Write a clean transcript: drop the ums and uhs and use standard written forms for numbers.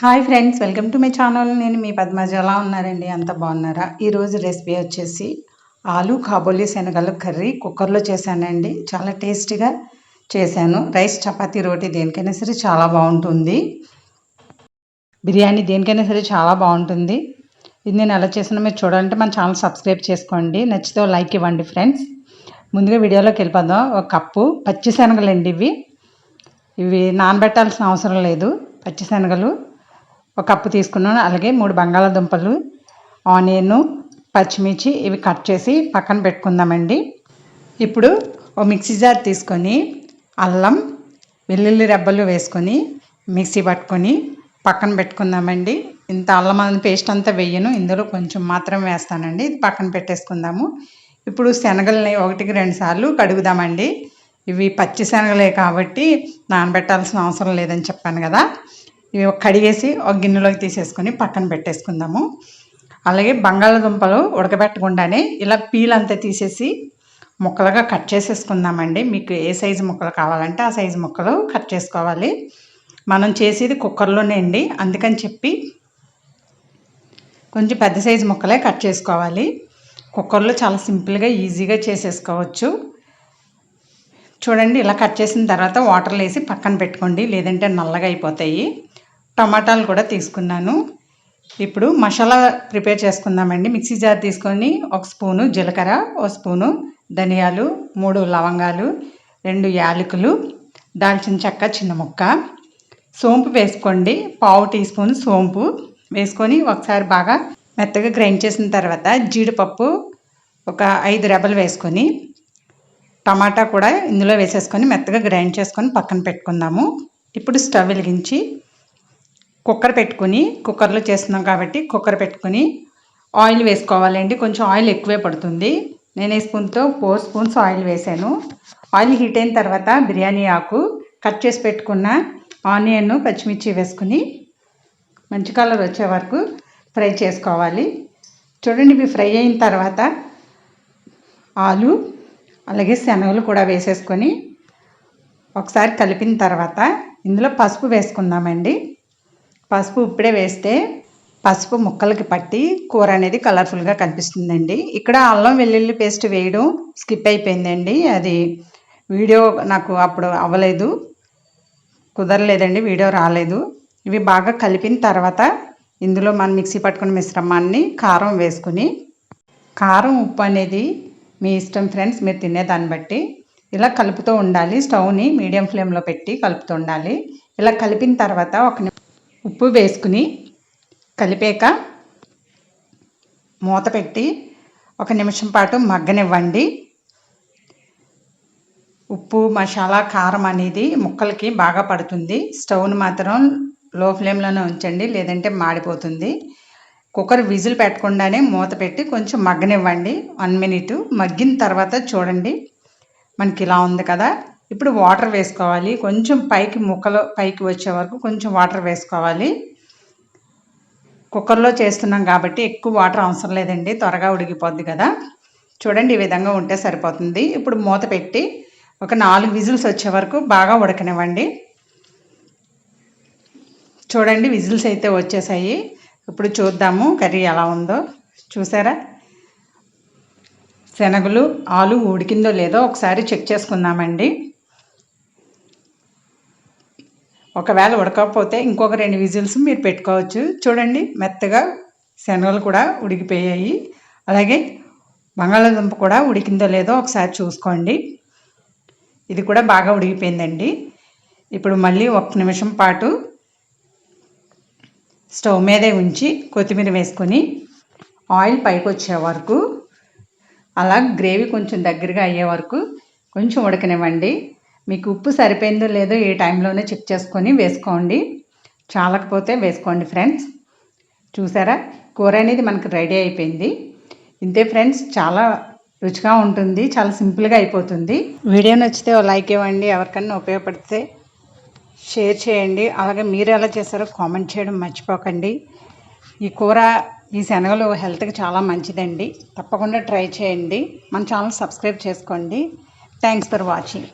Hi friends, welcome to my channel. నేను మీ పద్మజ. ఎలా ఉన్నారండి? అంత బాగున్నారా? ఈరోజు రెసిపీ వచ్చేసి ఆలు కాబోలి శనగలు కర్రీ కుక్కర్లో చేశానండి. చాలా టేస్టీగా చేశాను. రైస్, చపాతీ, రోటీ దేనికైనా సరే చాలా బాగుంటుంది. బిర్యానీ దేనికైనా సరే చాలా బాగుంటుంది. ఇది నేను ఎలా చేసినా మీరు చూడాలంటే మన ఛానల్ సబ్స్క్రైబ్ చేసుకోండి. నచ్చితే లైక్ ఇవ్వండి ఫ్రెండ్స్. ముందుగా వీడియోలోకి వెళ్ళిపోదాం. ఒక కప్పు పచ్చి శనగలండి. ఇవి నానబెట్టాల్సిన అవసరం లేదు. పచ్చి శనగలు ఒక కప్పు తీసుకున్నాను. అలాగే 3 బంగాళాదుంపలు, ఆనియన్, పచ్చిమిర్చి ఇవి కట్ చేసి పక్కన పెట్టుకుందామండి. ఇప్పుడు ఒక మిక్సీ జార్ తీసుకొని అల్లం, వెల్లుల్లి రెబ్బలు వేసుకొని మిక్సీ పట్టుకొని పక్కన పెట్టుకుందామండి. ఇంత అల్లం పేస్ట్ అంతా వేయను, ఇందులో కొంచెం మాత్రం వేస్తానండి. ఇది పక్కన పెట్టేసుకుందాము. ఇప్పుడు శనగల్ని 1కి 2 సార్లు కడుగుదామండి. ఇవి పచ్చి శనగలే కాబట్టి నానబెట్టాల్సిన అవసరం లేదని చెప్పాను కదా. ఇవి కడిగేసి ఒక గిన్నెలోకి తీసేసుకొని పక్కన పెట్టేసుకుందాము. అలాగే బంగాళాదుంపలు ఉడకబెట్టకుండానే ఇలా పీల్ అంతా తీసేసి ముక్కలుగా కట్ చేసేసుకుందామండి. మీకు ఏ సైజు ముక్కలు కావాలంటే ఆ సైజు ముక్కలు కట్ చేసుకోవాలి. మనం చేసేది కుక్కర్లోనే అండి, అందుకని చెప్పి కొంచెం పెద్ద సైజు ముక్కలే కట్ చేసుకోవాలి. కుక్కర్లో చాలా సింపుల్గా ఈజీగా చేసేసుకోవచ్చు. చూడండి, ఇలా కట్ చేసిన తర్వాత వాటర్లో వేసి పక్కన పెట్టుకోండి, లేదంటే నల్లగా అయిపోతాయి. టమాటాలు కూడా తీసుకున్నాను. ఇప్పుడు మసాలా ప్రిపేర్ చేసుకుందామండి. మిక్సీ జార్ తీసుకొని 1 స్పూను జీలకర్ర, 1 స్పూను ధనియాలు, 3 లవంగాలు, 2 యాలకులు, దాల్చిన చెక్క చిన్న ముక్క, సోంపు వేసుకోండి. 1/2 టీ స్పూన్ సోంపు వేసుకొని ఒకసారి బాగా మెత్తగా గ్రైండ్ చేసిన తర్వాత జీడిపప్పు ఒక 5 రెబ్బలు వేసుకొని టమాటా కూడా ఇందులో వేసేసుకొని మెత్తగా గ్రైండ్ చేసుకొని పక్కన పెట్టుకుందాము. ఇప్పుడు స్టవ్ వెలిగించి కుక్కర్ పెట్టుకుని, కుక్కర్లో చేస్తున్నాం కాబట్టి కుక్కర్ పెట్టుకుని ఆయిల్ వేసుకోవాలండి. కొంచెం ఆయిల్ ఎక్కువే పడుతుంది. నేను ఈ స్పూన్తో 4 స్పూన్స్ ఆయిల్ వేసాను. ఆయిల్ హీట్ అయిన తర్వాత బిర్యానీ ఆకు, కట్ చేసి పెట్టుకున్న ఆనియన్, పచ్చిమిర్చి వేసుకుని మంచి కలర్ వచ్చే వరకు ఫ్రై చేసుకోవాలి. చూడండి, ఇవి ఫ్రై అయిన తర్వాత ఆలు అలాగే శనగలు కూడా వేసేసుకొని ఒకసారి కలిపిన తర్వాత ఇందులో పసుపు వేసుకుందామండి. పసుపు ఇప్పుడే వేస్తే పసుపు ముక్కలకి పట్టి కూర అనేది కలర్ఫుల్గా కనిపిస్తుందండి. ఇక్కడ అల్లం వెల్లుల్లి పేస్ట్ వేయడం స్కిప్ అయిపోయిందండి. అది వీడియో నాకు అప్పుడు అవ్వలేదు, కుదరలేదండి, వీడియో రాలేదు. ఇవి బాగా కలిపిన తర్వాత ఇందులో మనం మిక్సీ పట్టుకున్న మిశ్రమాన్ని కారం వేసుకుని, కారం ఉప్పు అనేది మీ ఇష్టం ఫ్రెండ్స్, మీరు తినేదాన్ని బట్టి ఇలా కలుపుతూ ఉండాలి. స్టవ్ని మీడియం ఫ్లేమ్లో పెట్టి కలుపుతూ ఉండాలి. ఇలా కలిపిన తర్వాత ఉప్పు వేసుకుని కలిపాక మూత పెట్టి 1 నిమిషం పాటు మగ్గనివ్వండి. ఉప్పు, మసాలా, కారం అనేది ముక్కలకి బాగా పడుతుంది. స్టవ్ని మాత్రం లో ఫ్లేమ్లోనే ఉంచండి, లేదంటే మాడిపోతుంది. కుక్కర్ విజిల్ పెట్టకుండానే మూత పెట్టి కొంచెం మగ్గనివ్వండి. 1 మినిట్ మగ్గిన తర్వాత చూడండి, మనకి ఇలా ఉంది కదా. ఇప్పుడు వాటర్ వేసుకోవాలి. కొంచెం ముక్కలు పైకి వచ్చే వరకు కొంచెం వాటర్ వేసుకోవాలి. కుక్కర్లో చేస్తున్నాం కాబట్టి ఎక్కువ వాటర్ అవసరం లేదండి, త్వరగా ఉడికిపోద్ది కదా. చూడండి, ఈ విధంగా ఉంటే సరిపోతుంది. ఇప్పుడు మూత పెట్టి ఒక 4 విజిల్స్ వచ్చే వరకు బాగా ఉడకనివ్వండి. చూడండి, విజిల్స్ అయితే వచ్చేసాయి. ఇప్పుడు చూద్దాము కర్రీ ఎలా ఉందో. చూసారా, శనగలు, ఆలు ఉడికిందో లేదో ఒకసారి చెక్ చేసుకుందామండి. ఒకవేళ ఉడకపోతే ఇంకొక 2 విజిల్స్ మీరు పెట్టుకోవచ్చు. చూడండి, మెత్తగా శనగలు కూడా ఉడికిపోయాయి. అలాగే బంగాళాదుంప కూడా ఉడికిందో లేదో ఒకసారి చూసుకోండి. ఇది కూడా బాగా ఉడికిపోయిందండి. ఇప్పుడు మళ్ళీ 1 నిమిషం పాటు స్టవ్ మీదే ఉంచి కొత్తిమీర వేసుకొని ఆయిల్ పైకి వచ్చే వరకు, అలా గ్రేవీ కొంచెం దగ్గరగా అయ్యే వరకు కొంచెం ఉడకనివ్వండి. మీకు ఉప్పు సరిపోయిందో లేదో ఏ టైంలోనే చెక్ చేసుకొని వేసుకోండి. చాలకపోతే వేసుకోండి ఫ్రెండ్స్. చూసారా, కూర అనేది మనకు రెడీ అయిపోయింది. ఇంతే ఫ్రెండ్స్, చాలా రుచిగా ఉంటుంది, చాలా సింపుల్గా అయిపోతుంది. వీడియో నచ్చితే లైక్ ఇవ్వండి, ఎవరికన్నా ఉపయోగపడితే షేర్ చేయండి. అలాగే మీరు ఎలా చేస్తారో కామెంట్ చేయడం మర్చిపోకండి. ఈ కూర, ఈ శనగలు హెల్త్కి చాలా మంచిదండి. తప్పకుండా ట్రై చేయండి. మన ఛానల్ సబ్స్క్రైబ్ చేసుకోండి. Thanks for watching.